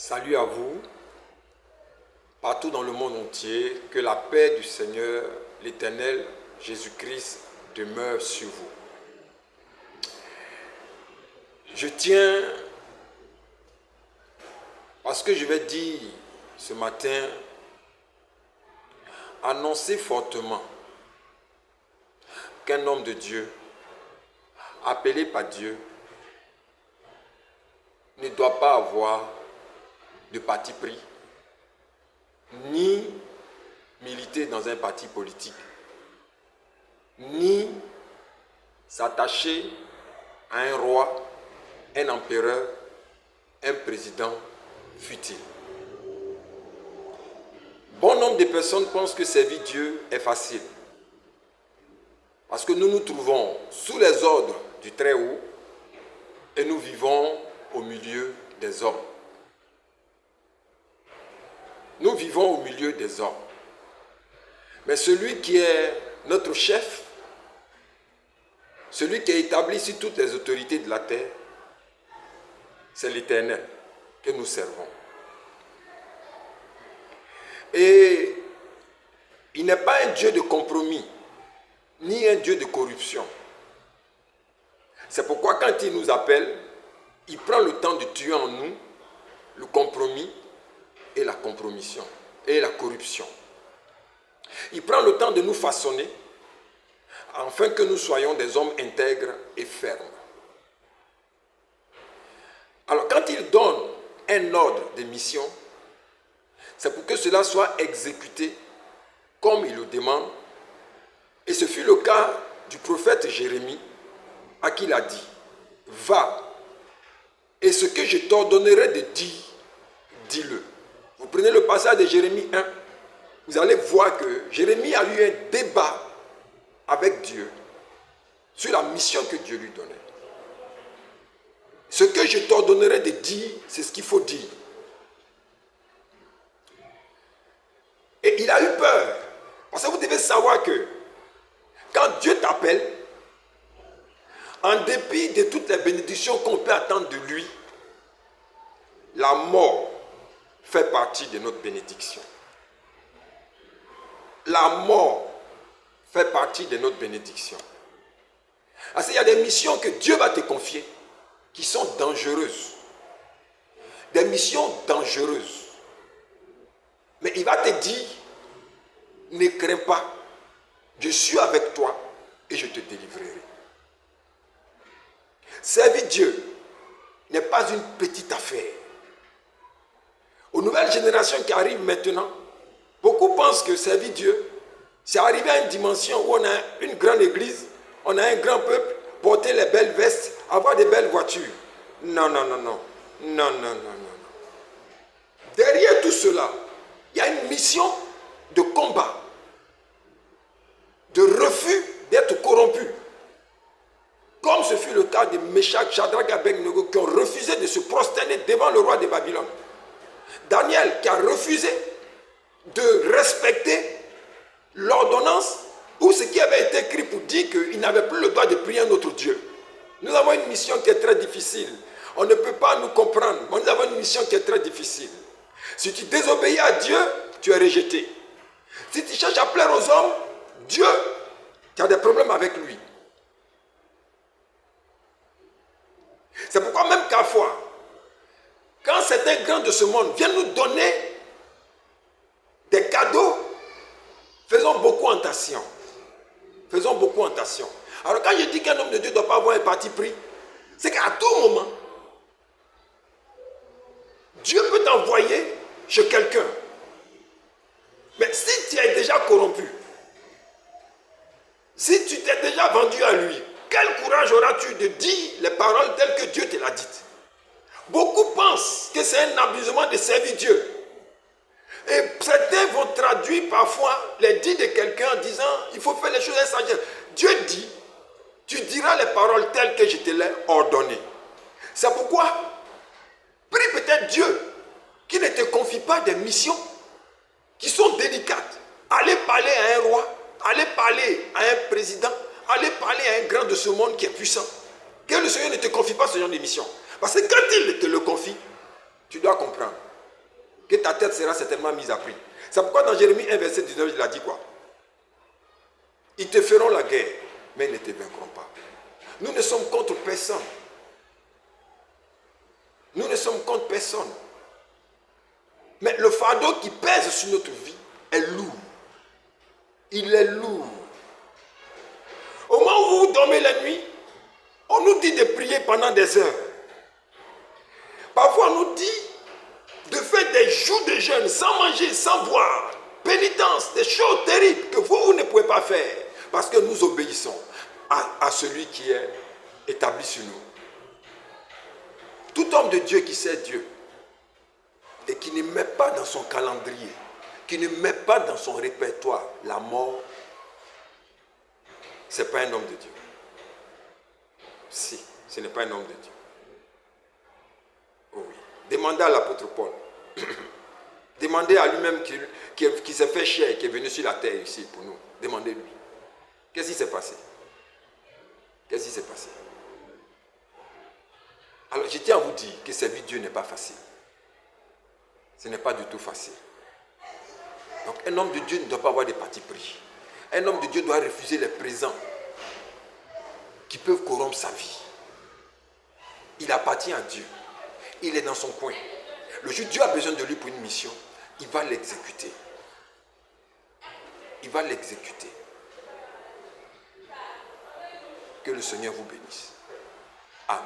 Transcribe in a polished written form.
Salut à vous, partout dans le monde entier, que la paix du Seigneur, l'Éternel Jésus-Christ demeure sur vous. Je tiens, parce que je vais dire ce matin, annoncer fortement qu'un homme de Dieu, appelé par Dieu, ne doit pas avoir de parti pris, ni militer dans un parti politique, ni s'attacher à un roi, un empereur, un président futile. Bon nombre de personnes pensent que servir Dieu est facile, parce que nous nous trouvons sous les ordres du Très-Haut et nous vivons au milieu des hommes. Nous vivons au milieu des hommes. Mais celui qui est notre chef, celui qui est établi sur toutes les autorités de la terre, c'est l'Éternel que nous servons. Et il n'est pas un Dieu de compromis, ni un Dieu de corruption. C'est pourquoi quand il nous appelle, il prend le temps de tuer en nous le compromis et la compromission et la corruption. Il prend le temps de nous façonner afin que nous soyons des hommes intègres et fermes. Alors quand il donne un ordre de mission, c'est pour que cela soit exécuté comme il le demande. Et ce fut le cas du prophète Jérémie, à qui il a dit: va, et ce que je t'ordonnerai de dire, dis-le. Vous prenez le passage de Jérémie 1, vous allez voir que Jérémie a eu un débat avec Dieu sur la mission que Dieu lui donnait. Ce que je t'ordonnerai de dire, c'est ce qu'il faut dire. Et il a eu peur. Parce que vous devez savoir que quand Dieu t'appelle, en dépit de toutes les bénédictions qu'on peut attendre de lui, la mort fait partie de notre bénédiction. La mort fait partie de notre bénédiction. Parce qu'il y a des missions que Dieu va te confier qui sont dangereuses. Des missions dangereuses. Mais il va te dire: ne crains pas, je suis avec toi et je te délivrerai. Servir Dieu n'est pas une petite affaire. Aux nouvelles générations qui arrivent maintenant, beaucoup pensent que servir Dieu, c'est arriver à une dimension où on a une grande église, on a un grand peuple, porter les belles vestes, avoir des belles voitures. Non, non, non, non. Non, non, non, non. Derrière tout cela, il y a une mission de combat, de refus d'être corrompu. Comme ce fut le cas de Meshach, Shadrach et Abednego qui ont refusé de se prosterner devant le roi de Babylone. Daniel qui a refusé de respecter l'ordonnance ou ce qui avait été écrit pour dire qu'il n'avait plus le droit de prier un autre Dieu. Nous avons une mission qui est très difficile. On ne peut pas nous comprendre, mais nous avons une mission qui est très difficile. Si tu désobéis à Dieu, tu es rejeté. Si tu cherches à plaire aux hommes, Dieu, tu as des problèmes avec lui. C'est pourquoi même parfois, quand certains grands de ce monde viennent nous donner des cadeaux, faisons beaucoup attention. Faisons beaucoup attention. Alors quand je dis qu'un homme de Dieu ne doit pas avoir un parti pris, c'est qu'à tout moment, Dieu peut t'envoyer chez quelqu'un. Mais si tu es déjà corrompu, si tu t'es déjà vendu à lui, quel courage auras-tu de dire les paroles telles que Dieu te l'a dites? Beaucoup pensent que c'est un abusement de servir Dieu. Et certains vont traduire parfois les dits de quelqu'un en disant: il faut faire les choses avec sagesse. Dieu dit: tu diras les paroles telles que je te l'ai ordonnées. C'est pourquoi, prie peut-être Dieu qui ne te confie pas des missions qui sont délicates. Allez parler à un roi, allez parler à un président, allez parler à un grand de ce monde qui est puissant. Que le Seigneur ne te confie pas ce genre de mission. Parce que quand il te le confie, tu dois comprendre. que ta tête sera certainement mise à prix. C'est pourquoi dans Jérémie 1, verset 19, il a dit quoi? Ils te feront la guerre, mais ils ne te vaincront pas. Nous ne sommes contre personne. Nous ne sommes contre personne. Mais le fardeau qui pèse sur notre vie est lourd. Il est lourd. Au moment où vous dormez la nuit, on nous dit de prier pendant des heures. Parfois, on nous dit de faire des jours de jeûne sans manger, sans boire. Pénitence, des choses terribles que vous ne pouvez pas faire. Parce que nous obéissons à celui qui est établi sur nous. Tout homme de Dieu qui sait Dieu et qui ne met pas dans son calendrier, qui ne met pas dans son répertoire la mort, ce n'est pas un homme de Dieu. Si, ce n'est pas un homme de Dieu. Oh oui. Demandez à l'apôtre Paul. Demandez à lui-même qui s'est fait chair, qui est venu sur la terre ici pour nous. Demandez-lui. Qu'est-ce qui s'est passé? Qu'est-ce qui s'est passé? Alors, je tiens à vous dire que servir Dieu n'est pas facile. Ce n'est pas du tout facile. Donc, un homme de Dieu ne doit pas avoir de parti pris. Un homme de Dieu doit refuser les présents qui peuvent corrompre sa vie. Il appartient à Dieu. Il est dans son coin. Le jour où Dieu a besoin de lui pour une mission, il va l'exécuter. Il va l'exécuter. Que le Seigneur vous bénisse. Amen.